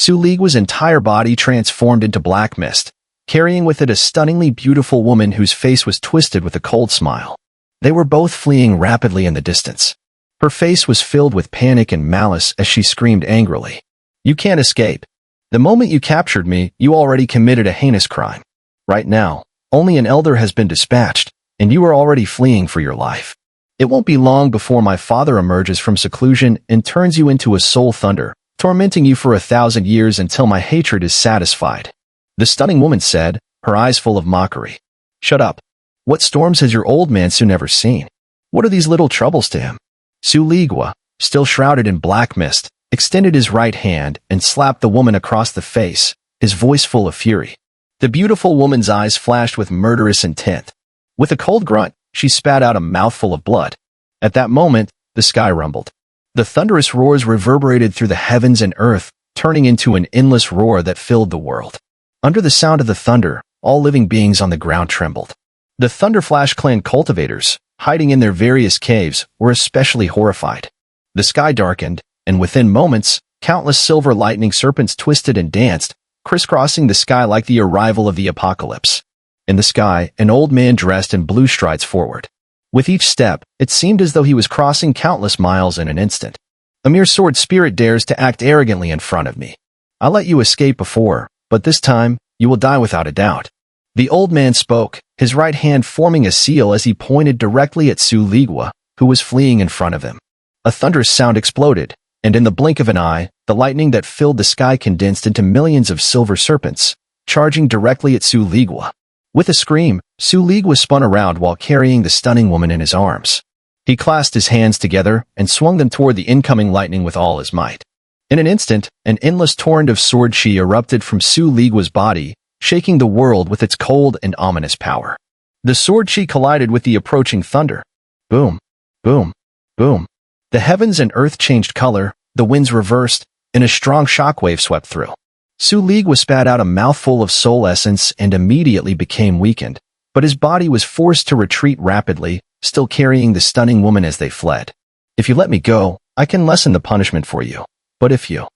Su Ligua's entire body transformed into black mist, carrying with it a stunningly beautiful woman whose face was twisted with a cold smile. They were both fleeing rapidly in the distance. Her face was filled with panic and malice as she screamed angrily. "You can't escape. The moment you captured me, you already committed a heinous crime. Right now, only an elder has been dispatched, and you are already fleeing for your life. It won't be long before my father emerges from seclusion and turns you into a soul thunder, tormenting you for 1,000 years until my hatred is satisfied." The stunning woman said, her eyes full of mockery. "Shut up. What storms has your old man soon ever seen? What are these little troubles to him?" Su Ligua, still shrouded in black mist, extended his right hand and slapped the woman across the face, his voice full of fury. The beautiful woman's eyes flashed with murderous intent. With a cold grunt, she spat out a mouthful of blood. At that moment, the sky rumbled. The thunderous roars reverberated through the heavens and earth, turning into an endless roar that filled the world. Under the sound of the thunder, all living beings on the ground trembled. The Thunderflash clan cultivators, hiding in their various caves, were especially horrified. The sky darkened, and within moments, countless silver lightning serpents twisted and danced, crisscrossing the sky like the arrival of the apocalypse. In the sky, an old man dressed in blue strides forward. With each step, it seemed as though he was crossing countless miles in an instant. "A mere sword spirit dares to act arrogantly in front of me. I let you escape before, but this time, you will die without a doubt." The old man spoke, his right hand forming a seal as he pointed directly at Su Ligua, who was fleeing in front of him. A thunderous sound exploded, and in the blink of an eye, the lightning that filled the sky condensed into millions of silver serpents, charging directly at Su Ligua. With a scream, Su Ligua spun around while carrying the stunning woman in his arms. He clasped his hands together and swung them toward the incoming lightning with all his might. In an instant, an endless torrent of sword chi erupted from Su Ligua's body, shaking the world with its cold and ominous power. The sword chi collided with the approaching thunder. Boom, boom, boom. The heavens and earth changed color, the winds reversed, and a strong shockwave swept through. Su Ligua spat out a mouthful of soul essence and immediately became weakened, but his body was forced to retreat rapidly, still carrying the stunning woman as they fled. "If you let me go, I can lessen the punishment for you. But if you..."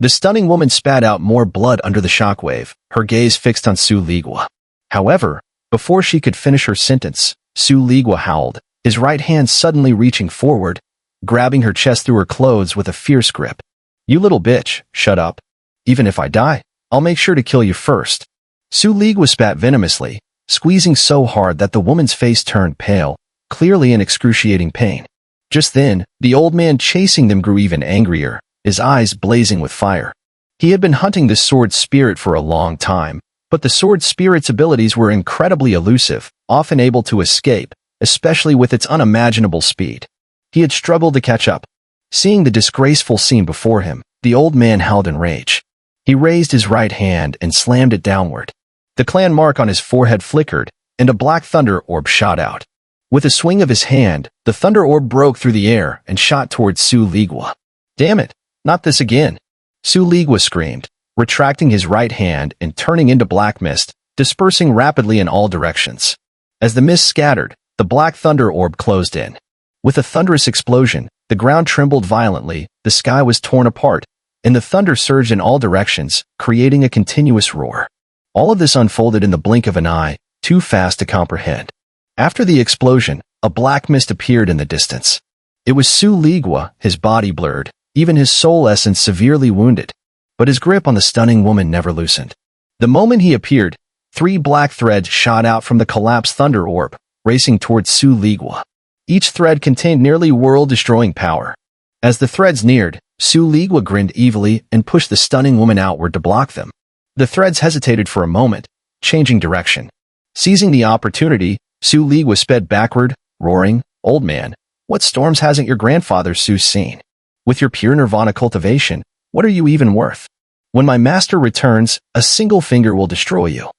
The stunning woman spat out more blood under the shockwave, her gaze fixed on Su Ligua. However, before she could finish her sentence, Su Ligua howled, his right hand suddenly reaching forward, grabbing her chest through her clothes with a fierce grip. "You little bitch, shut up. Even if I die, I'll make sure to kill you first." Su Ligua spat venomously, squeezing so hard that the woman's face turned pale, clearly in excruciating pain. Just then, the old man chasing them grew even angrier, his eyes blazing with fire. He had been hunting this sword spirit for a long time, but the sword spirit's abilities were incredibly elusive, often able to escape, especially with its unimaginable speed. He had struggled to catch up. Seeing the disgraceful scene before him, the old man howled in rage. He raised his right hand and slammed it downward. The clan mark on his forehead flickered, and a black thunder orb shot out. With a swing of his hand, the thunder orb broke through the air and shot towards Su Ligua. "Damn it, not this again!" Su Ligua screamed, retracting his right hand and turning into black mist, dispersing rapidly in all directions. As the mist scattered, the black thunder orb closed in. With a thunderous explosion, the ground trembled violently, the sky was torn apart, and the thunder surged in all directions, creating a continuous roar. All of this unfolded in the blink of an eye, too fast to comprehend. After the explosion, a black mist appeared in the distance. It was Su Ligua, his body blurred, even his soul essence severely wounded. But his grip on the stunning woman never loosened. The moment he appeared, 3 black threads shot out from the collapsed thunder orb, racing towards Su Ligua. Each thread contained nearly world-destroying power. As the threads neared, Su Ligua grinned evilly and pushed the stunning woman outward to block them. The threads hesitated for a moment, changing direction. Seizing the opportunity, Su Ligua sped backward, roaring, "Old man, what storms hasn't your grandfather Su seen? With your pure nirvana cultivation, what are you even worth? When my master returns, a single finger will destroy you."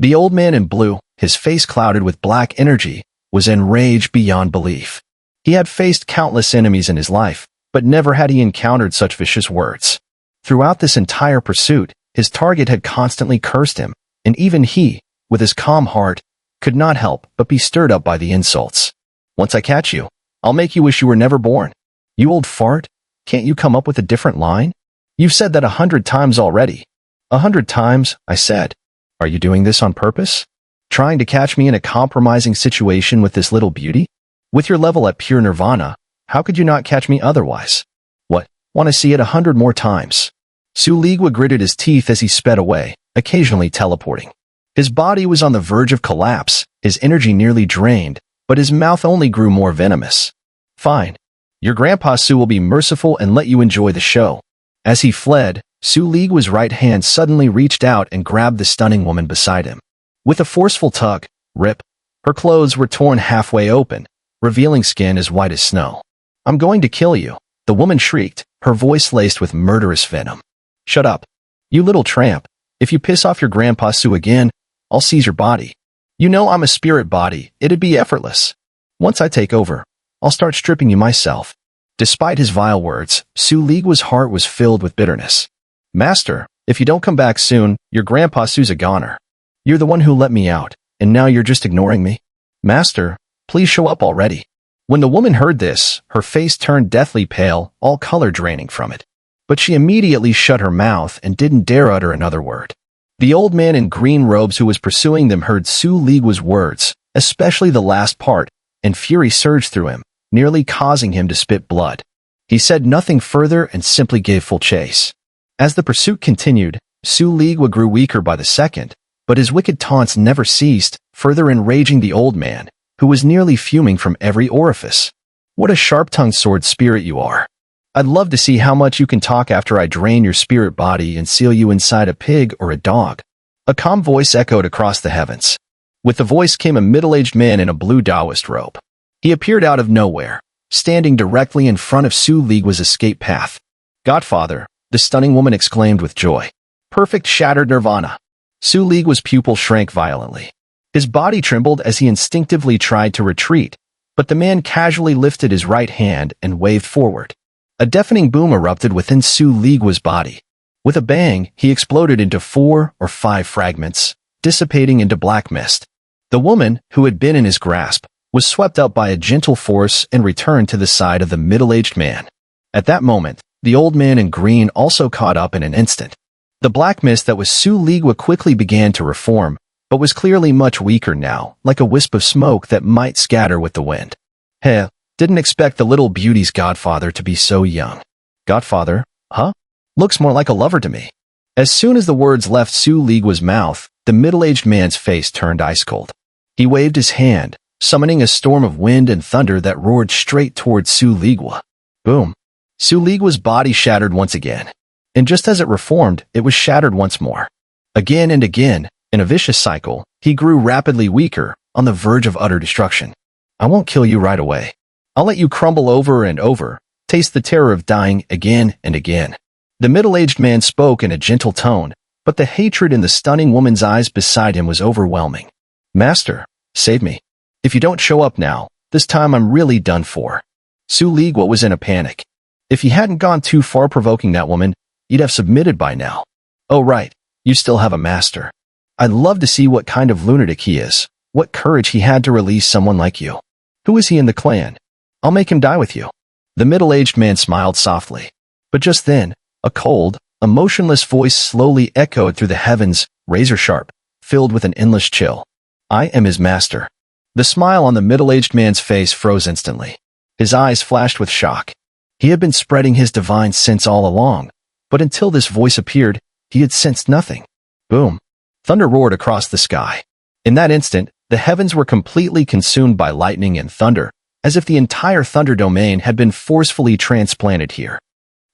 The old man in blue, his face clouded with black energy, was enraged beyond belief. He had faced countless enemies in his life, but never had he encountered such vicious words. Throughout this entire pursuit, his target had constantly cursed him, and even he, with his calm heart, could not help but be stirred up by the insults. "Once I catch you, I'll make you wish you were never born. You old fart, can't you come up with a different line? You've said that 100 times already. 100 times, I said. Are you doing this on purpose? Trying to catch me in a compromising situation with this little beauty? With your level at pure nirvana, how could you not catch me otherwise? What, want to see it 100 more times? Su Ligua gritted his teeth as he sped away, occasionally teleporting. His body was on the verge of collapse, his energy nearly drained, but his mouth only grew more venomous. Fine. Your Grandpa Su will be merciful and let you enjoy the show. As he fled, Su Ligua's right hand suddenly reached out and grabbed the stunning woman beside him. With a forceful tug, rip, her clothes were torn halfway open, revealing skin as white as snow. I'm going to kill you, the woman shrieked, her voice laced with murderous venom. Shut up. You little tramp. If you piss off your Grandpa Su again, I'll seize your body. You know I'm a spirit body, it'd be effortless. Once I take over, I'll start stripping you myself. Despite his vile words, Su Ligua's heart was filled with bitterness. Master, if you don't come back soon, your Grandpa Su's a goner. You're the one who let me out, and now you're just ignoring me? Master, please show up already. When the woman heard this, her face turned deathly pale, all color draining from it. But she immediately shut her mouth and didn't dare utter another word. The old man in green robes who was pursuing them heard Su Ligua's words, especially the last part, and fury surged through him, nearly causing him to spit blood. He said nothing further and simply gave full chase. As the pursuit continued, Su Ligua grew weaker by the second, but his wicked taunts never ceased, further enraging the old man, who was nearly fuming from every orifice. What a sharp-tongued sword spirit you are. I'd love to see how much you can talk after I drain your spirit body and seal you inside a pig or a dog. A calm voice echoed across the heavens. With the voice came a middle-aged man in a blue Taoist robe. He appeared out of nowhere, standing directly in front of Su Ligua's escape path. Godfather, the stunning woman exclaimed with joy. Perfect shattered nirvana. Su Ligua's pupil shrank violently. His body trembled as he instinctively tried to retreat, but the man casually lifted his right hand and waved forward. A deafening boom erupted within Su Ligua's body. With a bang, he exploded into 4 or 5 fragments, dissipating into black mist. The woman, who had been in his grasp, was swept up by a gentle force and returned to the side of the middle-aged man. At that moment, the old man in green also caught up in an instant. The black mist that was Su Ligua quickly began to reform, but was clearly much weaker now, like a wisp of smoke that might scatter with the wind. Heh. Didn't expect the little beauty's godfather to be so young. Godfather? Huh? Looks more like a lover to me. As soon as the words left Su Ligua's mouth, the middle-aged man's face turned ice-cold. He waved his hand, summoning a storm of wind and thunder that roared straight towards Su Ligua. Boom. Su Ligua's body shattered once again. And just as it reformed, it was shattered once more. Again and again, in a vicious cycle, he grew rapidly weaker, on the verge of utter destruction. I won't kill you right away. I'll let you crumble over and over, taste the terror of dying again and again. The middle-aged man spoke in a gentle tone, but the hatred in the stunning woman's eyes beside him was overwhelming. Master, save me. If you don't show up now, this time I'm really done for. Su Ligua was in a panic. If he hadn't gone too far provoking that woman, he'd have submitted by now. Oh right, you still have a master. I'd love to see what kind of lunatic he is, what courage he had to release someone like you. Who is he in the clan? I'll make him die with you. The middle-aged man smiled softly. But just then, a cold, emotionless voice slowly echoed through the heavens, razor-sharp, filled with an endless chill. I am his master. The smile on the middle-aged man's face froze instantly. His eyes flashed with shock. He had been spreading his divine sense all along, but until this voice appeared, he had sensed nothing. Boom. Thunder roared across the sky. In that instant, the heavens were completely consumed by lightning and thunder, as if the entire thunder domain had been forcefully transplanted here.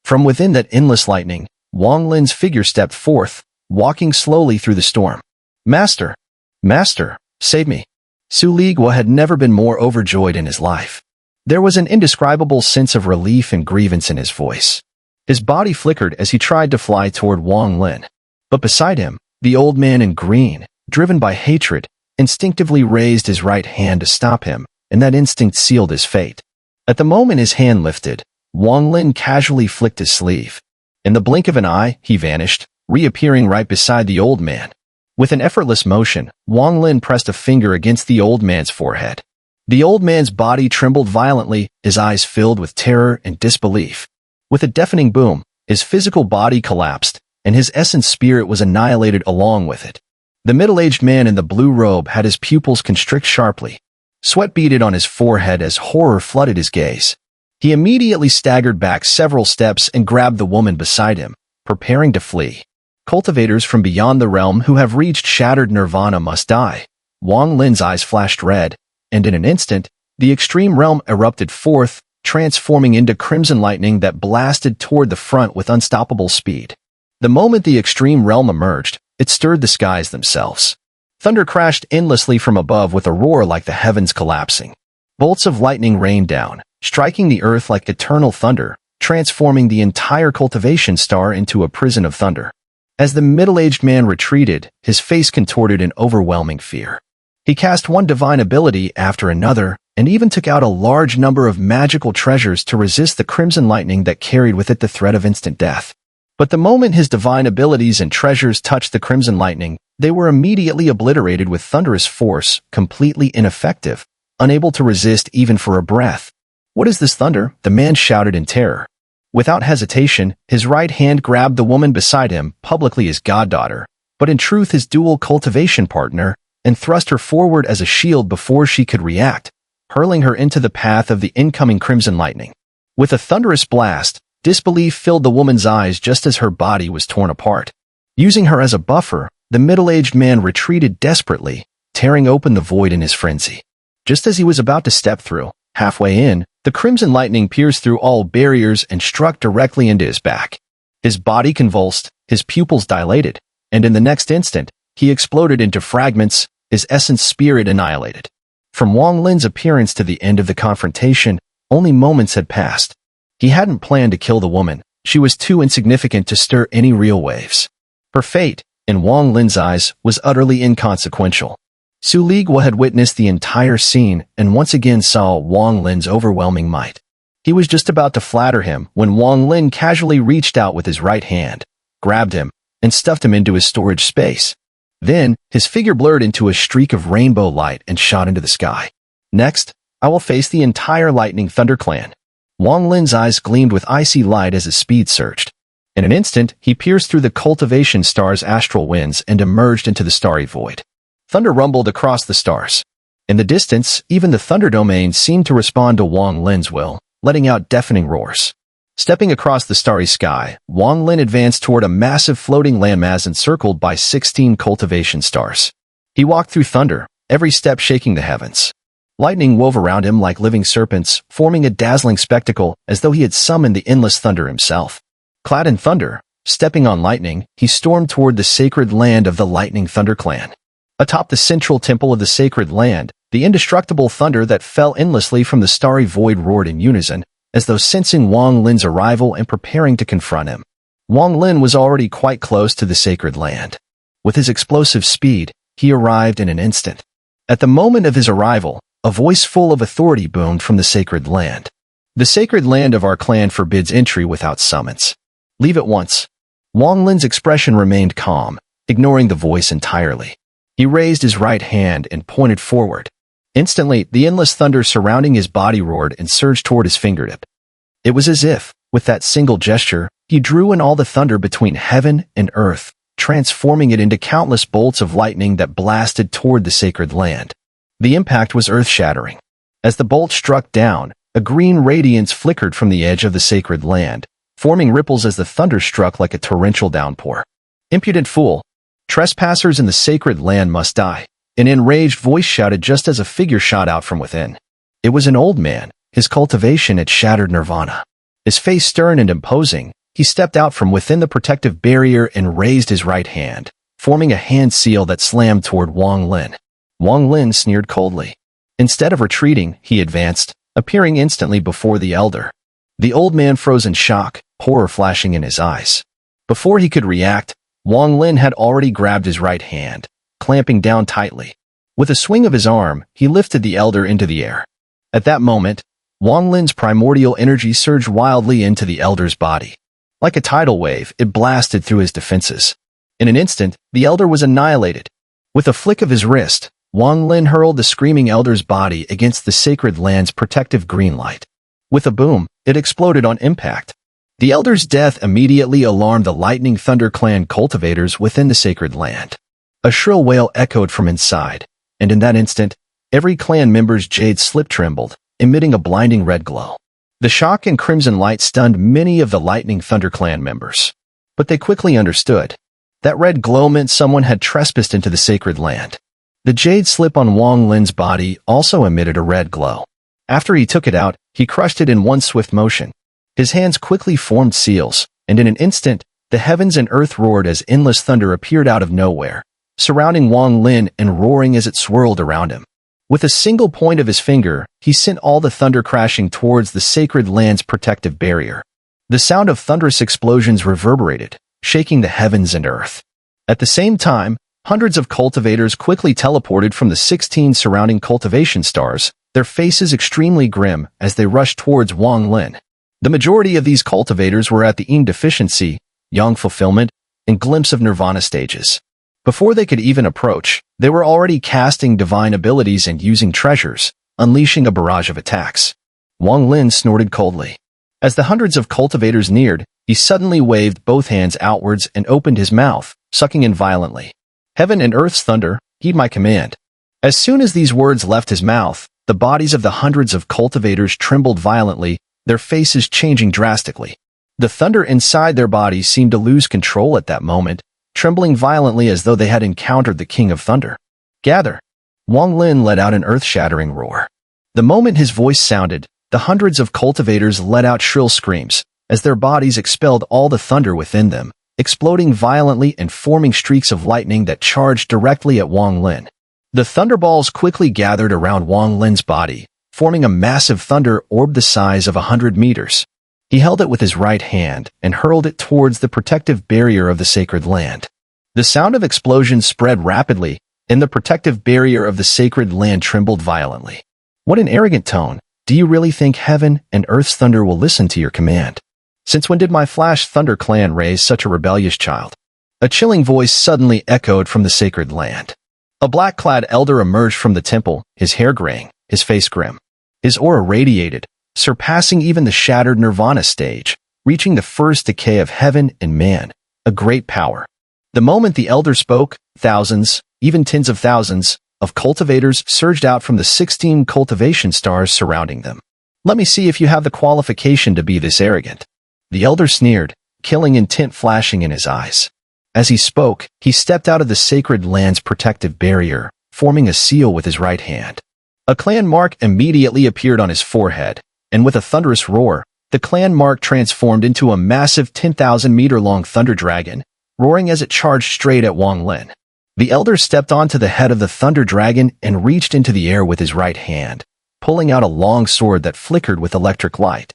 From within that endless lightning, Wang Lin's figure stepped forth, walking slowly through the storm. Master! Master! Save me! Su Ligua had never been more overjoyed in his life. There was an indescribable sense of relief and grievance in his voice. His body flickered as he tried to fly toward Wang Lin. But beside him, the old man in green, driven by hatred, instinctively raised his right hand to stop him, and that instinct sealed his fate. At the moment his hand lifted, Wang Lin casually flicked his sleeve. In the blink of an eye, he vanished, reappearing right beside the old man. With an effortless motion, Wang Lin pressed a finger against the old man's forehead. The old man's body trembled violently, his eyes filled with terror and disbelief. With a deafening boom, His physical body collapsed, and his essence spirit was annihilated along with it. The middle-aged man in the blue robe had his pupils constrict sharply. Sweat beaded on his forehead as horror flooded his gaze. He immediately staggered back several steps and grabbed the woman beside him, preparing to flee. Cultivators from beyond the realm who have reached shattered nirvana must die. Wang Lin's eyes flashed red, and in an instant, the extreme realm erupted forth, transforming into crimson lightning that blasted toward the front with unstoppable speed. The moment the extreme realm emerged, it stirred the skies themselves. Thunder crashed endlessly from above with a roar like the heavens collapsing. Bolts of lightning rained down, striking the earth like eternal thunder, transforming the entire cultivation star into a prison of thunder. As the middle-aged man retreated, his face contorted in overwhelming fear. He cast one divine ability after another, and even took out a large number of magical treasures to resist the crimson lightning that carried with it the threat of instant death. But the moment his divine abilities and treasures touched the crimson lightning, they were immediately obliterated with thunderous force, completely ineffective, unable to resist even for a breath. "What is this thunder?" the man shouted in terror. Without hesitation, his right hand grabbed the woman beside him, publicly his goddaughter, but in truth his dual cultivation partner, and thrust her forward as a shield before she could react, hurling her into the path of the incoming crimson lightning. With a thunderous blast, disbelief filled the woman's eyes just as her body was torn apart. Using her as a buffer, the middle-aged man retreated desperately, tearing open the void in his frenzy. Just as he was about to step through, halfway in, the crimson lightning pierced through all barriers and struck directly into his back. His body convulsed, his pupils dilated, and in the next instant, he exploded into fragments, his essence spirit annihilated. From Wang Lin's appearance to the end of the confrontation, only moments had passed. He hadn't planned to kill the woman. She was too insignificant to stir any real waves. Her fate, in Wang Lin's eyes, was utterly inconsequential. Su Liguo had witnessed the entire scene and once again saw Wang Lin's overwhelming might. He was just about to flatter him when Wang Lin casually reached out with his right hand, grabbed him, and stuffed him into his storage space. Then, his figure blurred into a streak of rainbow light and shot into the sky. "Next, I will face the entire Lightning Thunder clan." Wang Lin's eyes gleamed with icy light as his speed surged. In an instant, he pierced through the cultivation star's astral winds and emerged into the starry void. Thunder rumbled across the stars. In the distance, even the Thunder Domain seemed to respond to Wang Lin's will, letting out deafening roars. Stepping across the starry sky, Wang Lin advanced toward a massive floating landmass encircled by 16 cultivation stars. He walked through thunder, every step shaking the heavens. Lightning wove around him like living serpents, forming a dazzling spectacle as though he had summoned the endless thunder himself. Clad in thunder, stepping on lightning, he stormed toward the sacred land of the Lightning Thunder clan. Atop the central temple of the sacred land, the indestructible thunder that fell endlessly from the starry void roared in unison, as though sensing Wang Lin's arrival and preparing to confront him. Wang Lin was already quite close to the sacred land. With his explosive speed, he arrived in an instant. At the moment of his arrival, a voice full of authority boomed from the sacred land. "The sacred land of our clan forbids entry without summons. Leave at once." Wang Lin's expression remained calm, ignoring the voice entirely. He raised his right hand and pointed forward. Instantly, the endless thunder surrounding his body roared and surged toward his fingertip. It was as if, with that single gesture, he drew in all the thunder between heaven and earth, transforming it into countless bolts of lightning that blasted toward the sacred land. The impact was earth-shattering. As the bolt struck down, a green radiance flickered from the edge of the sacred land, forming ripples as the thunder struck like a torrential downpour. "Impudent fool! Trespassers in the sacred land must die," an enraged voice shouted just as a figure shot out from within. It was an old man, his cultivation had shattered nirvana. His face stern and imposing, he stepped out from within the protective barrier and raised his right hand, forming a hand seal that slammed toward Wang Lin. Wang Lin sneered coldly. Instead of retreating, he advanced, appearing instantly before the elder. The old man froze in shock, horror flashing in his eyes. Before he could react, Wang Lin had already grabbed his right hand, clamping down tightly. With a swing of his arm, he lifted the elder into the air. At that moment, Wang Lin's primordial energy surged wildly into the elder's body. Like a tidal wave, it blasted through his defenses. In an instant, the elder was annihilated. With a flick of his wrist, Wang Lin hurled the screaming elder's body against the sacred land's protective green light. With a boom, it exploded on impact. The elder's death immediately alarmed the Lightning Thunder clan cultivators within the sacred land. A shrill wail echoed from inside, and in that instant, every clan member's jade slip trembled, emitting a blinding red glow. The shock and crimson light stunned many of the Lightning Thunder clan members. But they quickly understood. That red glow meant someone had trespassed into the sacred land. The jade slip on Wang Lin's body also emitted a red glow. After he took it out, he crushed it in one swift motion. His hands quickly formed seals, and in an instant, the heavens and earth roared as endless thunder appeared out of nowhere, surrounding Wang Lin and roaring as it swirled around him. With a single point of his finger, he sent all the thunder crashing towards the sacred land's protective barrier. The sound of thunderous explosions reverberated, shaking the heavens and earth. At the same time, hundreds of cultivators quickly teleported from the 16 surrounding cultivation stars, their faces extremely grim as they rushed towards Wang Lin. The majority of these cultivators were at the Yin deficiency, Yang fulfillment, and glimpse of nirvana stages. Before they could even approach, they were already casting divine abilities and using treasures, unleashing a barrage of attacks. Wang Lin snorted coldly. As the hundreds of cultivators neared, he suddenly waved both hands outwards and opened his mouth, sucking in violently. Heaven and earth's thunder, heed my command. As soon as these words left his mouth, the bodies of the hundreds of cultivators trembled violently, their faces changing drastically. The thunder inside their bodies seemed to lose control at that moment, trembling violently as though they had encountered the King of Thunder. Gather! Wang Lin let out an earth-shattering roar. The moment his voice sounded, the hundreds of cultivators let out shrill screams, as their bodies expelled all the thunder within them, exploding violently and forming streaks of lightning that charged directly at Wang Lin. The thunderballs quickly gathered around Wang Lin's body, forming a massive thunder orb the size of 100 meters. He held it with his right hand and hurled it towards the protective barrier of the sacred land. The sound of explosions spread rapidly, and the protective barrier of the sacred land trembled violently. What an arrogant tone! Do you really think heaven and earth's thunder will listen to your command? Since when did my Flash Thunder clan raise such a rebellious child? A chilling voice suddenly echoed from the sacred land. A black-clad elder emerged from the temple, his hair graying, his face grim. His aura radiated, surpassing even the shattered nirvana stage, reaching the first decay of heaven and man, a great power. The moment the elder spoke, thousands, even tens of thousands, of cultivators surged out from the 16 cultivation stars surrounding them. Let me see if you have the qualification to be this arrogant. The elder sneered, killing intent flashing in his eyes. As he spoke, he stepped out of the sacred land's protective barrier, forming a seal with his right hand. A clan mark immediately appeared on his forehead, and with a thunderous roar, the clan mark transformed into a massive 10,000-meter-long thunder dragon, roaring as it charged straight at Wang Lin. The elder stepped onto the head of the thunder dragon and reached into the air with his right hand, pulling out a long sword that flickered with electric light.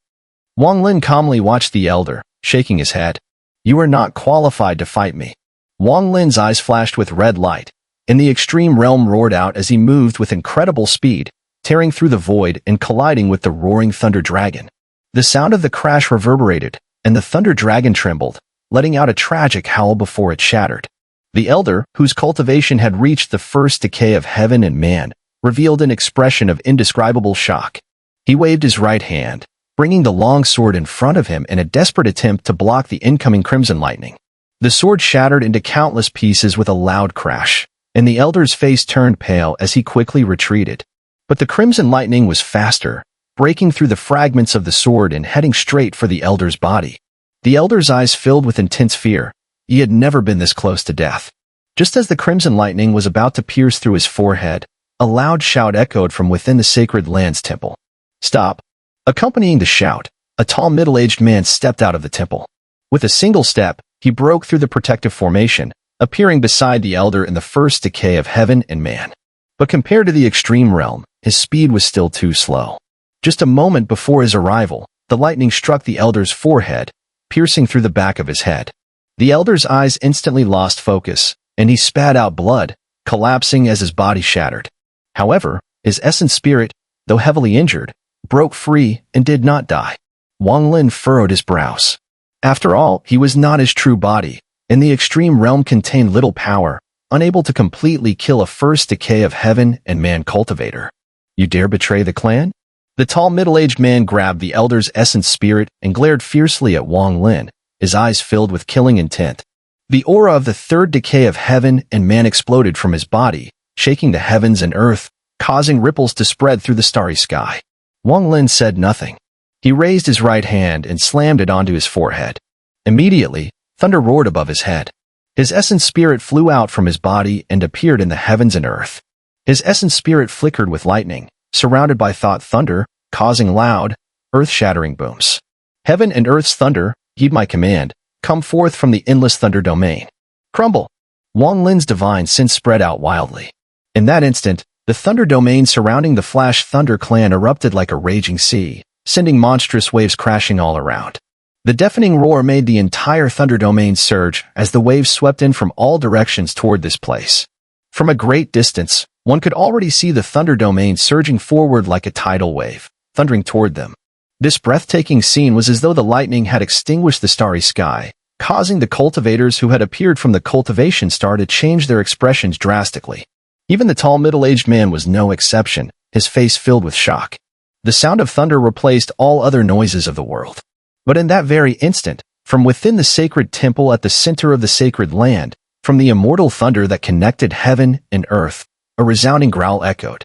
Wang Lin calmly watched the elder, shaking his head. You are not qualified to fight me. Wang Lin's eyes flashed with red light, and the extreme realm roared out as he moved with incredible speed, tearing through the void and colliding with the roaring thunder dragon. The sound of the crash reverberated, and the thunder dragon trembled, letting out a tragic howl before it shattered. The elder, whose cultivation had reached the first decay of heaven and man, revealed an expression of indescribable shock. He waved his right hand, bringing the long sword in front of him in a desperate attempt to block the incoming crimson lightning. The sword shattered into countless pieces with a loud crash, and the elder's face turned pale as he quickly retreated. But the crimson lightning was faster, breaking through the fragments of the sword and heading straight for the elder's body. The elder's eyes filled with intense fear. He had never been this close to death. Just as the crimson lightning was about to pierce through his forehead, a loud shout echoed from within the sacred land's temple. Stop! Accompanying the shout, a tall middle-aged man stepped out of the temple. With a single step, he broke through the protective formation, appearing beside the elder in the first decay of heaven and man. But compared to the extreme realm, his speed was still too slow. Just a moment before his arrival, the lightning struck the elder's forehead, piercing through the back of his head. The elder's eyes instantly lost focus, and he spat out blood, collapsing as his body shattered. However, his essence spirit, though heavily injured, broke free and did not die. Wang Lin furrowed his brows. After all, he was not his true body, and the extreme realm contained little power, unable to completely kill a first decay of heaven and man cultivator. You dare betray the clan? The tall middle-aged man grabbed the elder's essence spirit and glared fiercely at Wang Lin, his eyes filled with killing intent. The aura of the third decay of heaven and man exploded from his body, shaking the heavens and earth, causing ripples to spread through the starry sky. Wang Lin said nothing. He raised his right hand and slammed it onto his forehead. Immediately, thunder roared above his head. His essence spirit flew out from his body and appeared in the heavens and earth. His essence spirit flickered with lightning, surrounded by thought thunder, causing loud, earth-shattering booms. Heaven and earth's thunder, heed my command, come forth from the endless thunder domain. Crumble! Wang Lin's divine sense spread out wildly. In that instant, the thunder domain surrounding the Flash Thunder clan erupted like a raging sea, sending monstrous waves crashing all around. The deafening roar made the entire thunder domain surge as the waves swept in from all directions toward this place. From a great distance, one could already see the thunder domain surging forward like a tidal wave, thundering toward them. This breathtaking scene was as though the lightning had extinguished the starry sky, causing the cultivators who had appeared from the cultivation star to change their expressions drastically. Even the tall middle-aged man was no exception, his face filled with shock. The sound of thunder replaced all other noises of the world. But in that very instant, from within the sacred temple at the center of the sacred land, from the immortal thunder that connected heaven and earth, a resounding growl echoed.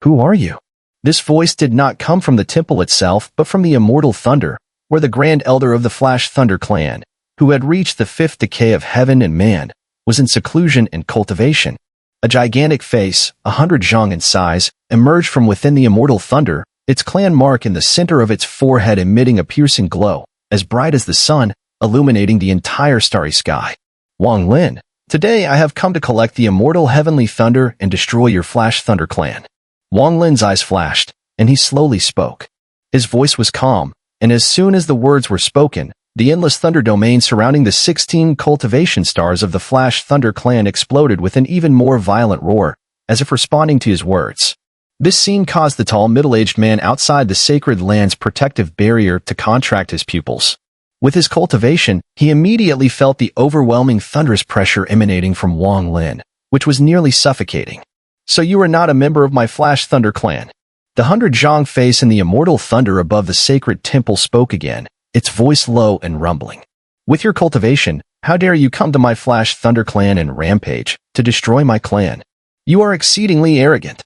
"Who are you?" This voice did not come from the temple itself, but from the immortal thunder, where the Grand Elder of the Flash Thunder clan, who had reached the fifth decay of heaven and man, was in seclusion and cultivation. A gigantic face, 100 zhang in size, emerged from within the immortal thunder, its clan mark in the center of its forehead emitting a piercing glow, as bright as the sun, illuminating the entire starry sky. "Wang Lin, today I have come to collect the immortal heavenly thunder and destroy your Flash Thunder clan." Wang Lin's eyes flashed, and he slowly spoke. His voice was calm, and as soon as the words were spoken, the endless thunder domain surrounding the 16 cultivation stars of the Flash Thunder clan exploded with an even more violent roar, as if responding to his words. This scene caused the tall middle-aged man outside the sacred land's protective barrier to contract his pupils. With his cultivation, he immediately felt the overwhelming thunderous pressure emanating from Wang Lin, which was nearly suffocating. "So you are not a member of my Flash Thunder clan?" The 100 zhang face in the immortal thunder above the sacred temple spoke again, its voice low and rumbling. "With your cultivation, how dare you come to my Flash Thunder clan and rampage, to destroy my clan? You are exceedingly arrogant."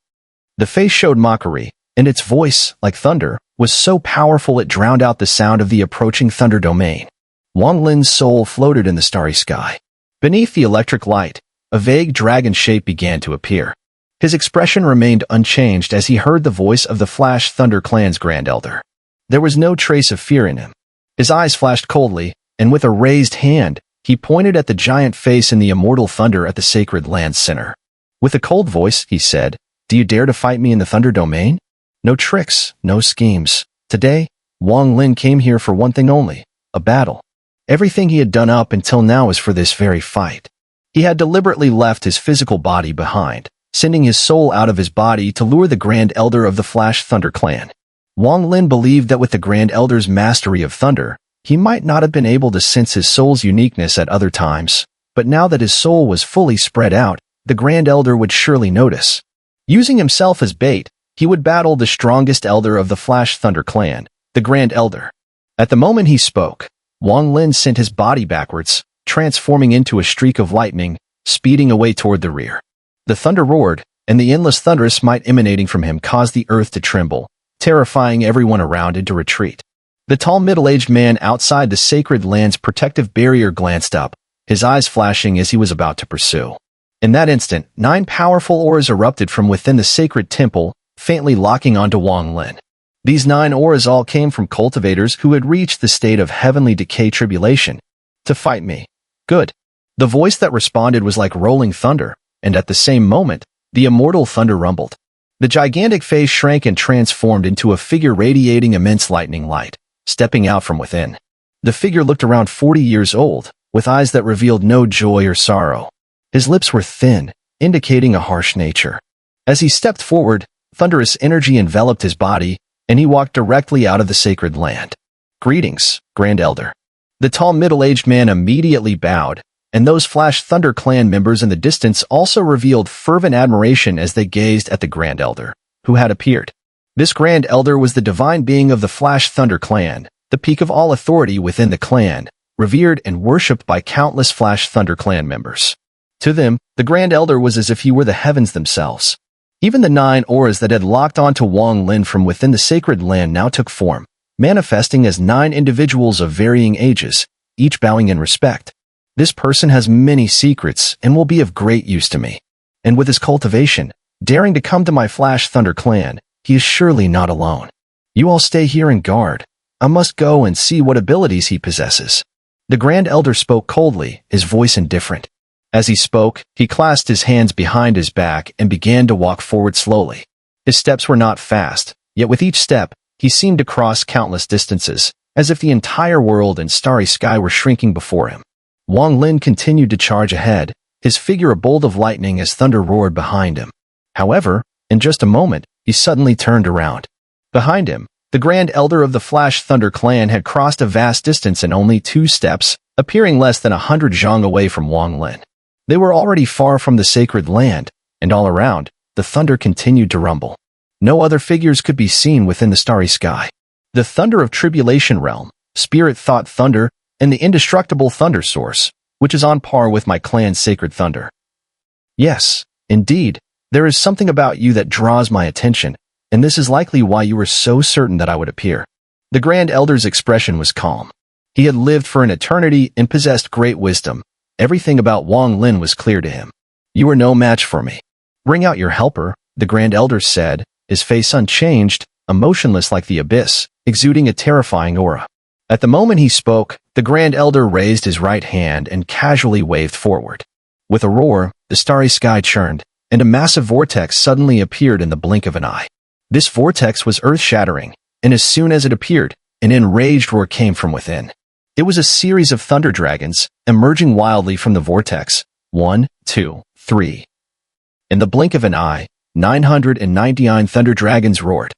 The face showed mockery, and its voice, like thunder, was so powerful it drowned out the sound of the approaching thunder domain. Wang Lin's soul floated in the starry sky. Beneath the electric light, a vague dragon shape began to appear. His expression remained unchanged as he heard the voice of the Flash Thunder clan's Grand Elder. There was no trace of fear in him. His eyes flashed coldly, and with a raised hand, he pointed at the giant face in the immortal thunder at the sacred land's center. With a cold voice, he said, "Do you dare to fight me in the thunder domain? No tricks, no schemes. Today, Wang Lin came here for one thing only, a battle. Everything he had done up until now was for this very fight. He had deliberately left his physical body behind, sending his soul out of his body to lure the Grand Elder of the Flash Thunder clan. Wang Lin believed that with the Grand Elder's mastery of thunder, he might not have been able to sense his soul's uniqueness at other times, but now that his soul was fully spread out, the Grand Elder would surely notice. Using himself as bait, he would battle the strongest elder of the Flash Thunder clan, the Grand Elder. At the moment he spoke, Wang Lin sent his body backwards, transforming into a streak of lightning, speeding away toward the rear. The thunder roared, and the endless thunderous might emanating from him caused the earth to tremble, terrifying everyone around into retreat. The tall middle-aged man outside the sacred land's protective barrier glanced up, his eyes flashing as he was about to pursue. In that instant, 9 powerful auras erupted from within the sacred temple, faintly locking onto Wang Lin. These 9 auras all came from cultivators who had reached the state of heavenly decay tribulation. "To fight me. Good." The voice that responded was like rolling thunder, and at the same moment, the immortal thunder rumbled. The gigantic face shrank and transformed into a figure radiating immense lightning light, stepping out from within. The figure looked around 40 years old, with eyes that revealed no joy or sorrow. His lips were thin, indicating a harsh nature. As he stepped forward, thunderous energy enveloped his body, and he walked directly out of the sacred land. "Greetings, Grand Elder." The tall middle-aged man immediately bowed, and those Flash Thunder clan members in the distance also revealed fervent admiration as they gazed at the Grand Elder, who had appeared. This Grand Elder was the divine being of the Flash Thunder clan, the peak of all authority within the clan, revered and worshipped by countless Flash Thunder clan members. To them, the Grand Elder was as if he were the heavens themselves. Even the 9 auras that had locked onto Wang Lin from within the sacred land now took form, manifesting as 9 individuals of varying ages, each bowing in respect. This person has many secrets and will be of great use to me. And with his cultivation, daring to come to my Flash Thunder clan, he is surely not alone. You all stay here and guard. I must go and see what abilities he possesses. The Grand Elder spoke coldly, his voice indifferent. As he spoke, he clasped his hands behind his back and began to walk forward slowly. His steps were not fast, yet with each step, he seemed to cross countless distances, as if the entire world and starry sky were shrinking before him. Wang Lin continued to charge ahead, his figure a bolt of lightning as thunder roared behind him. However, in just a moment, he suddenly turned around. Behind him, the Grand Elder of the Flash Thunder clan had crossed a vast distance in only 2 steps, appearing less than 100 zhang away from Wang Lin. They were already far from the sacred land, and all around, the thunder continued to rumble. No other figures could be seen within the starry sky. The thunder of Tribulation Realm, Spirit Thought Thunder, and the indestructible thunder source, which is on par with my clan's sacred thunder. Yes, indeed, there is something about you that draws my attention, and this is likely why you were so certain that I would appear. The Grand Elder's expression was calm. He had lived for an eternity and possessed great wisdom. Everything about Wang Lin was clear to him. You are no match for me. Bring out your helper, the Grand Elder said, his face unchanged, emotionless like the abyss, exuding a terrifying aura. At the moment he spoke, the Grand Elder raised his right hand and casually waved forward. With a roar, the starry sky churned, and a massive vortex suddenly appeared in the blink of an eye. This vortex was earth-shattering, and as soon as it appeared, an enraged roar came from within. It was a series of thunder dragons, emerging wildly from the vortex. 1, 2, 3. In the blink of an eye, 999 thunder dragons roared.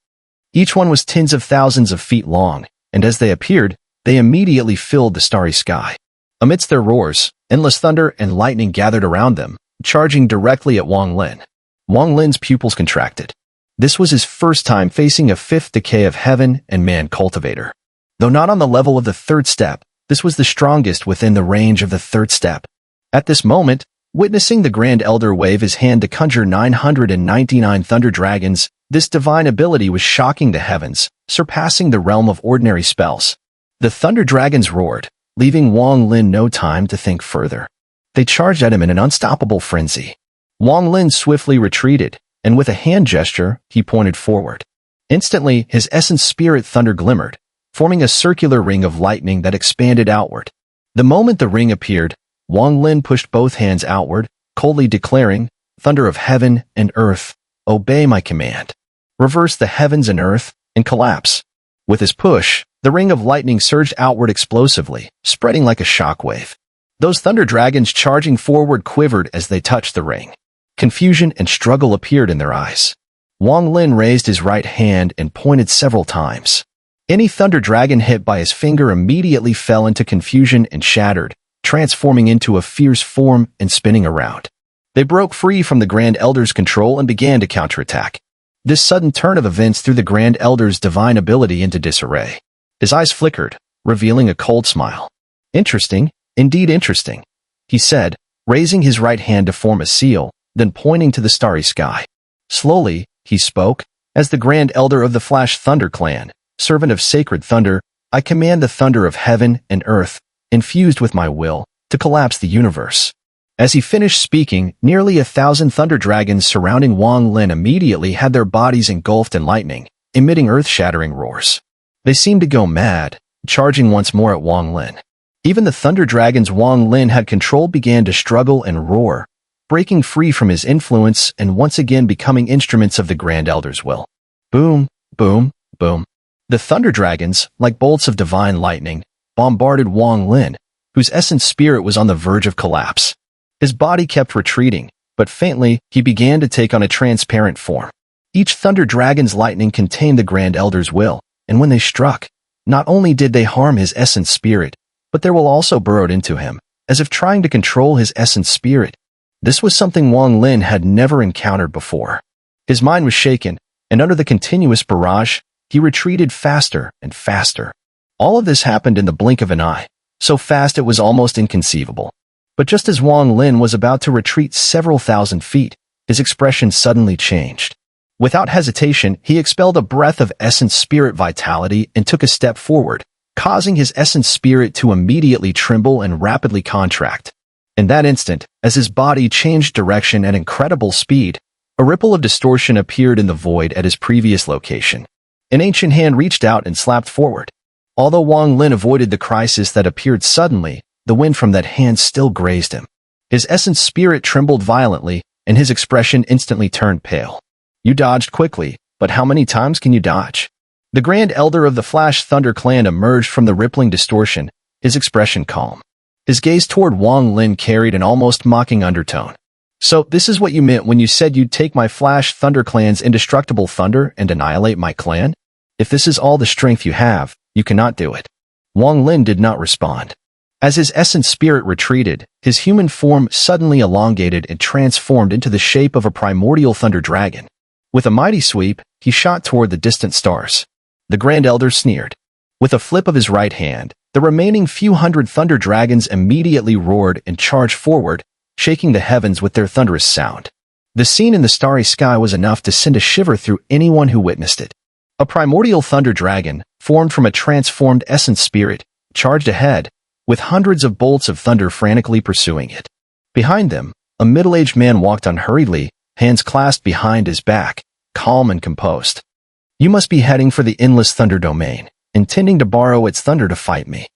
Each one was tens of thousands of feet long, and as they appeared, they immediately filled the starry sky. Amidst their roars, endless thunder and lightning gathered around them, charging directly at Wang Lin. Wang Lin's pupils contracted. This was his first time facing a 5th decay of heaven and man cultivator. Though not on the level of the 3rd step, this was the strongest within the range of the 3rd step. At this moment, witnessing the Grand Elder wave his hand to conjure 999 thunder dragons, this divine ability was shocking the heavens, surpassing the realm of ordinary spells. The thunder dragons roared, leaving Wang Lin no time to think further. They charged at him in an unstoppable frenzy. Wang Lin swiftly retreated, and with a hand gesture, he pointed forward. Instantly, his essence spirit thunder glimmered, forming a circular ring of lightning that expanded outward. The moment the ring appeared, Wang Lin pushed both hands outward, coldly declaring, "Thunder of heaven and earth, obey my command. Reverse the heavens and earth, and collapse." With his push, the ring of lightning surged outward explosively, spreading like a shockwave. Those thunder dragons charging forward quivered as they touched the ring. Confusion and struggle appeared in their eyes. Wang Lin raised his right hand and pointed several times. Any thunder dragon hit by his finger immediately fell into confusion and shattered, transforming into a fierce form and spinning around. They broke free from the Grand Elder's control and began to counterattack. This sudden turn of events threw the Grand Elder's divine ability into disarray. His eyes flickered, revealing a cold smile. "Interesting, indeed interesting," he said, raising his right hand to form a seal, then pointing to the starry sky. Slowly, he spoke, "As the Grand Elder of the Flash Thunder clan, servant of sacred thunder, I command the thunder of heaven and earth, infused with my will, to collapse the universe." As he finished speaking, nearly 1,000 thunder dragons surrounding Wang Lin immediately had their bodies engulfed in lightning, emitting earth-shattering roars. They seemed to go mad, charging once more at Wang Lin. Even the thunder dragons Wang Lin had controlled began to struggle and roar, breaking free from his influence and once again becoming instruments of the Grand Elder's will. Boom, boom, boom. The thunder dragons, like bolts of divine lightning, bombarded Wang Lin, whose essence spirit was on the verge of collapse. His body kept retreating, but faintly, he began to take on a transparent form. Each thunder dragon's lightning contained the Grand Elder's will, and when they struck, not only did they harm his essence spirit, but their will also burrowed into him, as if trying to control his essence spirit. This was something Wang Lin had never encountered before. His mind was shaken, and under the continuous barrage, he retreated faster and faster. All of this happened in the blink of an eye, so fast it was almost inconceivable. But just as Wang Lin was about to retreat several thousand feet, his expression suddenly changed. Without hesitation, he expelled a breath of essence spirit vitality and took a step forward, causing his essence spirit to immediately tremble and rapidly contract. In that instant, as his body changed direction at incredible speed, a ripple of distortion appeared in the void at his previous location. An ancient hand reached out and slapped forward. Although Wang Lin avoided the crisis that appeared suddenly, the wind from that hand still grazed him. His essence spirit trembled violently, and his expression instantly turned pale. You dodged quickly, but how many times can you dodge? The Grand Elder of the Flash Thunder Clan emerged from the rippling distortion, his expression calm. His gaze toward Wang Lin carried an almost mocking undertone. So, this is what you meant when you said you'd take my Flash Thunder Clan's indestructible thunder and annihilate my clan? If this is all the strength you have, you cannot do it. Wang Lin did not respond. As his essence spirit retreated, his human form suddenly elongated and transformed into the shape of a primordial thunder dragon. With a mighty sweep, he shot toward the distant stars. The Grand Elder sneered. With a flip of his right hand, the remaining few hundred thunder dragons immediately roared and charged forward, shaking the heavens with their thunderous sound. The scene in the starry sky was enough to send a shiver through anyone who witnessed it. A primordial thunder dragon, formed from a transformed essence spirit, charged ahead, with hundreds of bolts of thunder frantically pursuing it. Behind them, a middle-aged man walked unhurriedly, hands clasped behind his back, calm and composed. You must be heading for the endless thunder domain, intending to borrow its thunder to fight me.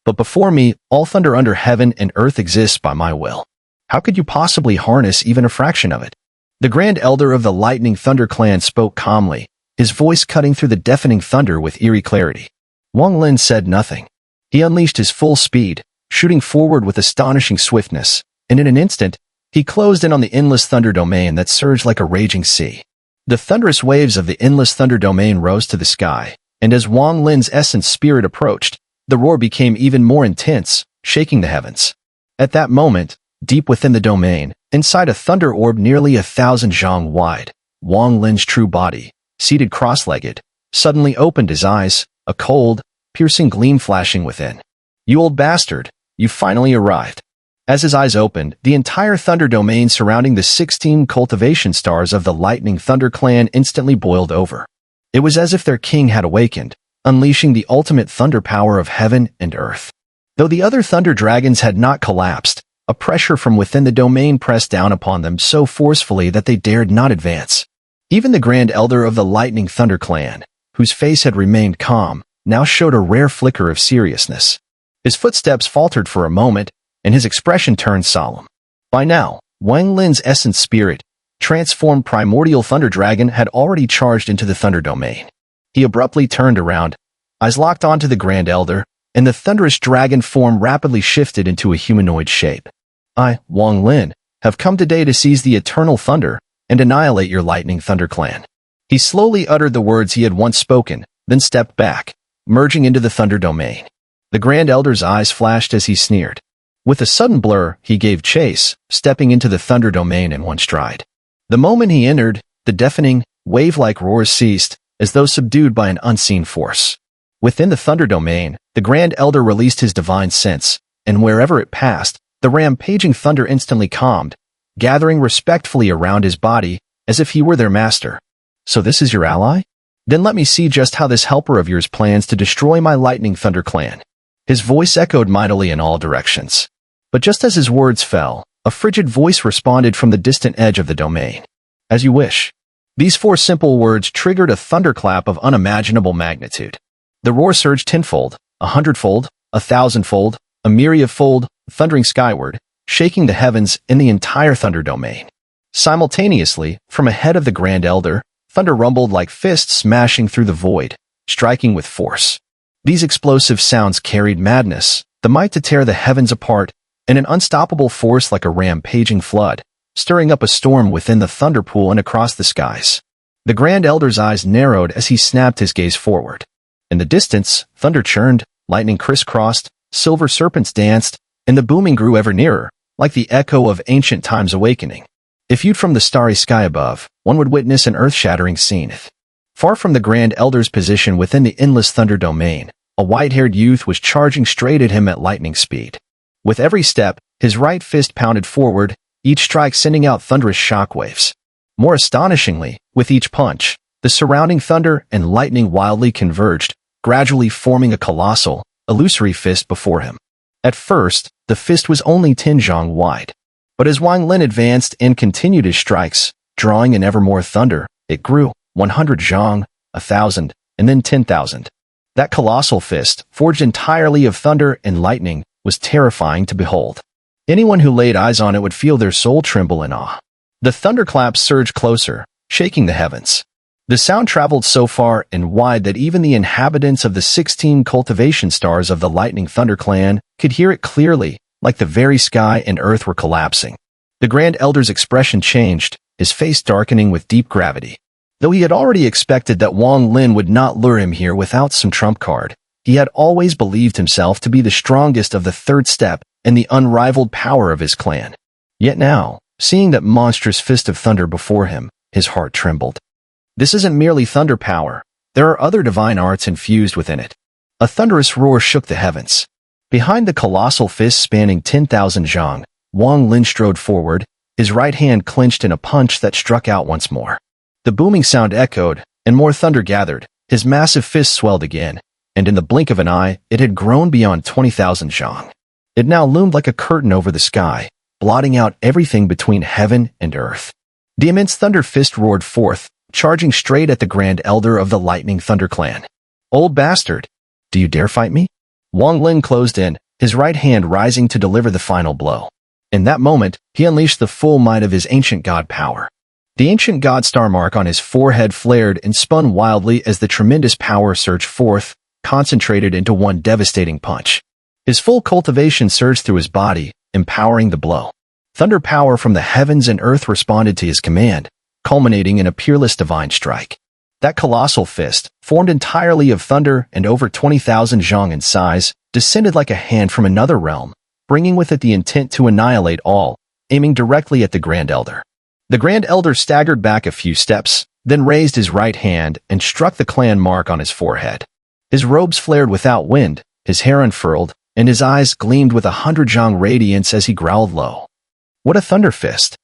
But before me, all thunder under heaven and earth exists by my will. How could you possibly harness even a fraction of it? The Grand Elder of the Lightning Thunder Clan spoke calmly, his voice cutting through the deafening thunder with eerie clarity. Wang Lin said nothing. He unleashed his full speed, shooting forward with astonishing swiftness, and in an instant, he closed in on the endless thunder domain that surged like a raging sea. The thunderous waves of the endless thunder domain rose to the sky, and as Wang Lin's essence spirit approached, the roar became even more intense, shaking the heavens. At that moment, deep within the domain, inside a thunder orb nearly 1,000 zhang wide, Wang Lin's true body, seated cross-legged, suddenly opened his eyes, a cold, piercing gleam flashing within. You old bastard, you finally arrived. As his eyes opened, the entire thunder domain surrounding the 16 cultivation stars of the Lightning Thunder Clan instantly boiled over. It was as if their king had awakened, unleashing the ultimate thunder power of heaven and earth. Though the other thunder dragons had not collapsed, a pressure from within the domain pressed down upon them so forcefully that they dared not advance. Even the Grand Elder of the Lightning Thunder Clan, whose face had remained calm, now showed a rare flicker of seriousness. His footsteps faltered for a moment, and his expression turned solemn. By now, Wang Lin's essence spirit, transformed primordial thunder dragon, had already charged into the thunder domain. He abruptly turned around, eyes locked onto the Grand Elder, and the thunderous dragon form rapidly shifted into a humanoid shape. I, Wang Lin, have come today to seize the eternal thunder and annihilate your Lightning Thunder Clan. He slowly uttered the words he had once spoken, then stepped back, merging into the thunder domain. The Grand Elder's eyes flashed as he sneered. With a sudden blur, he gave chase, stepping into the thunder domain in one stride. The moment he entered, the deafening, wave-like roars ceased, as though subdued by an unseen force. Within the thunder domain, the Grand Elder released his divine sense, and wherever it passed, the rampaging thunder instantly calmed, gathering respectfully around his body, as if he were their master. So this is your ally? Then let me see just how this helper of yours plans to destroy my Lightning Thunder Clan. His voice echoed mightily in all directions. But just as his words fell, a frigid voice responded from the distant edge of the domain. As you wish. These 4 simple words triggered a thunderclap of unimaginable magnitude. The roar surged tenfold, 100-fold, 1,000-fold, a myriad-fold, thundering skyward, shaking the heavens in the entire thunder domain. Simultaneously, from ahead of the Grand Elder, thunder rumbled like fists smashing through the void, striking with force. These explosive sounds carried madness, the might to tear the heavens apart, and an unstoppable force like a rampaging flood, stirring up a storm within the thunder pool and across the skies. The Grand Elder's eyes narrowed as he snapped his gaze forward. In the distance, thunder churned, lightning crisscrossed, silver serpents danced, and the booming grew ever nearer, like the echo of ancient times awakening. If viewed from the starry sky above, one would witness an earth-shattering scene. Far from the Grand Elder's position within the endless thunder domain, a white-haired youth was charging straight at him at lightning speed. With every step, his right fist pounded forward, each strike sending out thunderous shockwaves. More astonishingly, with each punch, the surrounding thunder and lightning wildly converged, gradually forming a colossal, illusory fist before him. At first, the fist was only 10 zhang wide. But as Wang Lin advanced and continued his strikes, drawing in ever more thunder, it grew, 100 zhang, 1,000, and then 10,000. That colossal fist, forged entirely of thunder and lightning, was terrifying to behold. Anyone who laid eyes on it would feel their soul tremble in awe. The thunderclaps surged closer, shaking the heavens. The sound traveled so far and wide that even the inhabitants of the 16 cultivation stars of the Lightning Thunder clan could hear it clearly, like the very sky and earth were collapsing. The Grand Elder's expression changed, his face darkening with deep gravity. Though he had already expected that Wang Lin would not lure him here without some trump card, he had always believed himself to be the strongest of the third step and the unrivaled power of his clan. Yet now, seeing that monstrous fist of thunder before him, his heart trembled. This isn't merely thunder power. There are other divine arts infused within it. A thunderous roar shook the heavens. Behind the colossal fist spanning 10,000 zhang, Wang Lin strode forward, his right hand clenched in a punch that struck out once more. The booming sound echoed, and more thunder gathered. His massive fist swelled again, and in the blink of an eye, it had grown beyond 20,000 zhang. It now loomed like a curtain over the sky, blotting out everything between heaven and earth. The immense thunder fist roared forth, charging straight at the Grand Elder of the Lightning Thunder clan. "Old bastard! Do you dare fight me?" Wang Lin closed in, his right hand rising to deliver the final blow. In that moment, he unleashed the full might of his ancient god power. The ancient god star mark on his forehead flared and spun wildly as the tremendous power surged forth, concentrated into one devastating punch. His full cultivation surged through his body, empowering the blow. Thunder power from the heavens and earth responded to his command, culminating in a peerless divine strike. That colossal fist, formed entirely of thunder and over 20,000 zhang in size, descended like a hand from another realm, bringing with it the intent to annihilate all, aiming directly at the Grand Elder. The Grand Elder staggered back a few steps, then raised his right hand and struck the clan mark on his forehead. His robes flared without wind, his hair unfurled, and his eyes gleamed with 100 zhang radiance as he growled low. "What a thunder fist!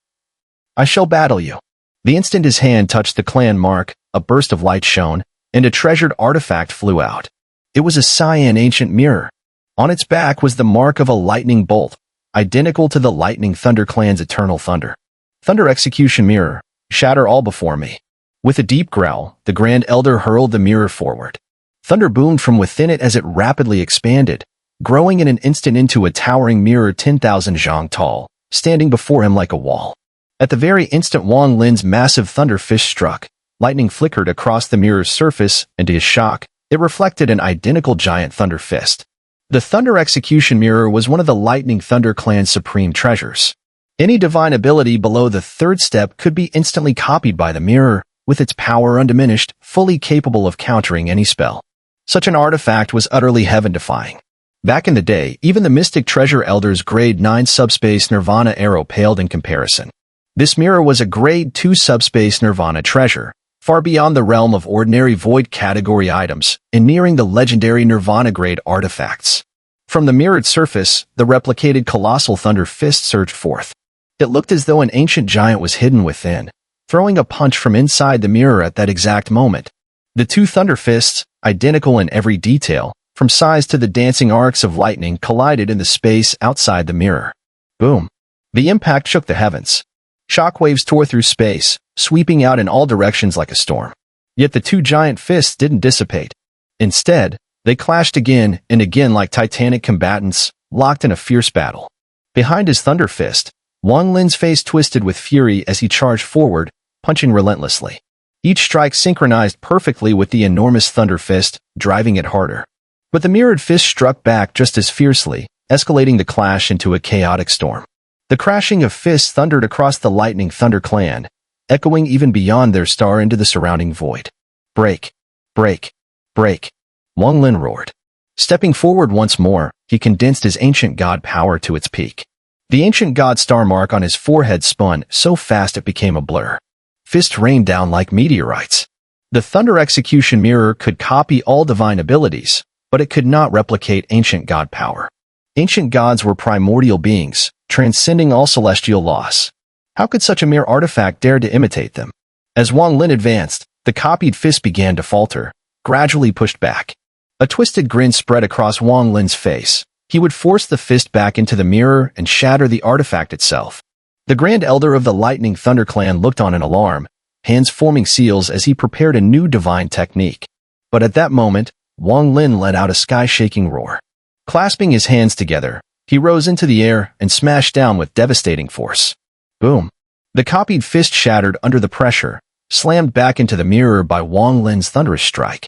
I shall battle you." The instant his hand touched the clan mark, a burst of light shone, and a treasured artifact flew out. It was a cyan ancient mirror. On its back was the mark of a lightning bolt, identical to the Lightning Thunder clan's eternal thunder. "Thunder execution mirror, shatter all before me." With a deep growl, the Grand Elder hurled the mirror forward. Thunder boomed from within it as it rapidly expanded, growing in an instant into a towering mirror 10,000 zhang tall, standing before him like a wall. At the very instant Wang Lin's massive thunder fist struck, lightning flickered across the mirror's surface, and to his shock, it reflected an identical giant thunder fist. The Thunder Execution Mirror was one of the Lightning Thunder clan's supreme treasures. Any divine ability below the third step could be instantly copied by the mirror, with its power undiminished, fully capable of countering any spell. Such an artifact was utterly heaven-defying. Back in the day, even the Mystic Treasure Elder's Grade 9 Subspace Nirvana arrow paled in comparison. This mirror was a Grade 2 Subspace Nirvana treasure, far beyond the realm of ordinary void category items and nearing the legendary Nirvana grade artifacts. From the mirrored surface, the replicated colossal thunder fist surged forth. It looked as though an ancient giant was hidden within, throwing a punch from inside the mirror at that exact moment. The two thunder fists, identical in every detail, from size to the dancing arcs of lightning, collided in the space outside the mirror. Boom! The impact shook the heavens. Shockwaves tore through space, sweeping out in all directions like a storm. Yet the two giant fists didn't dissipate. Instead, they clashed again and again like titanic combatants, locked in a fierce battle. Behind his thunder fist, Wang Lin's face twisted with fury as he charged forward, punching relentlessly. Each strike synchronized perfectly with the enormous thunder fist, driving it harder. But the mirrored fist struck back just as fiercely, escalating the clash into a chaotic storm. The crashing of fists thundered across the Lightning Thunder clan, echoing even beyond their star into the surrounding void. "Break! Break! Break!" Wang Lin roared. Stepping forward once more, he condensed his ancient god power to its peak. The ancient god star mark on his forehead spun so fast it became a blur. fists rained down like meteorites. The Thunder Execution Mirror could copy all divine abilities, but it could not replicate ancient god power. Ancient gods were primordial beings, transcending all celestial laws. How could such a mere artifact dare to imitate them? As Wang Lin advanced, the copied fist began to falter, gradually pushed back. A twisted grin spread across Wang Lin's face. He would force the fist back into the mirror and shatter the artifact itself. The Grand Elder of the Lightning Thunder Clan looked on in alarm, hands forming seals as he prepared a new divine technique. But at that moment, Wang Lin let out a sky-shaking roar. Clasping his hands together, he rose into the air and smashed down with devastating force. Boom! The copied fist shattered under the pressure, slammed back into the mirror by Wang Lin's thunderous strike.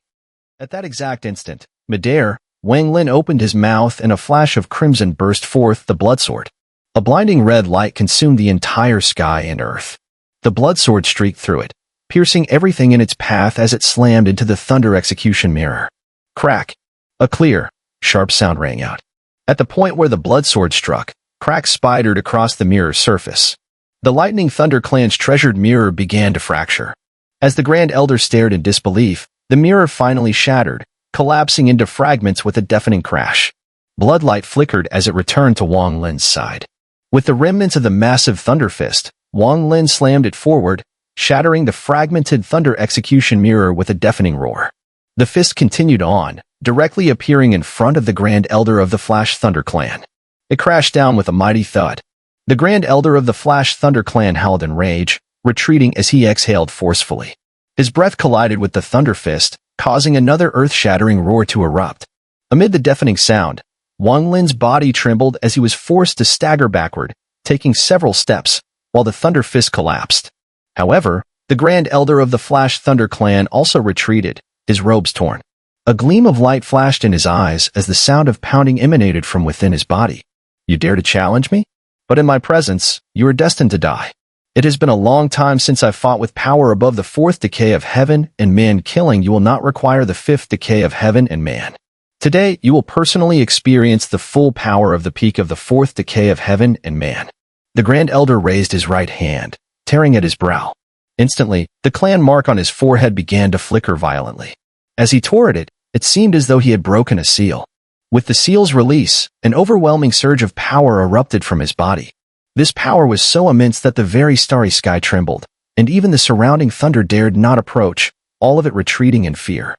At that exact instant, midair, Wang Lin opened his mouth and a flash of crimson burst forth the bloodsword. A blinding red light consumed the entire sky and earth. The bloodsword streaked through it, piercing everything in its path as it slammed into the Thunder Execution Mirror. Crack! A clear, sharp sound rang out. At the point where the bloodsword struck, cracks spidered across the mirror's surface. The Lightning Thunder Clan's treasured mirror began to fracture. As the Grand Elder stared in disbelief, the mirror finally shattered, collapsing into fragments with a deafening crash. Bloodlight flickered as it returned to Wang Lin's side. With the remnants of the massive Thunder Fist, Wang Lin slammed it forward, shattering the fragmented Thunder Execution Mirror with a deafening roar. The fist continued on, directly appearing in front of the Grand Elder of the Flash Thunder Clan. It crashed down with a mighty thud. The Grand Elder of the Flash Thunder Clan howled in rage, retreating as he exhaled forcefully. His breath collided with the Thunder Fist, causing another earth-shattering roar to erupt. Amid the deafening sound, Wang Lin's body trembled as he was forced to stagger backward, taking several steps, while the Thunder Fist collapsed. However, the Grand Elder of the Flash Thunder Clan also retreated, his robes torn. A gleam of light flashed in his eyes as the sound of pounding emanated from within his body. You dare to challenge me? But in my presence, you are destined to die. It has been a long time since I fought with power above the fourth decay of heaven and man. Killing you will not require the fifth decay of heaven and man. Today, you will personally experience the full power of the peak of the fourth decay of heaven and man. The Grand Elder raised his right hand, tearing at his brow. Instantly, the clan mark on his forehead began to flicker violently. As he tore at it, it seemed as though he had broken a seal. With the seal's release, an overwhelming surge of power erupted from his body. This power was so immense that the very starry sky trembled, and even the surrounding thunder dared not approach, all of it retreating in fear.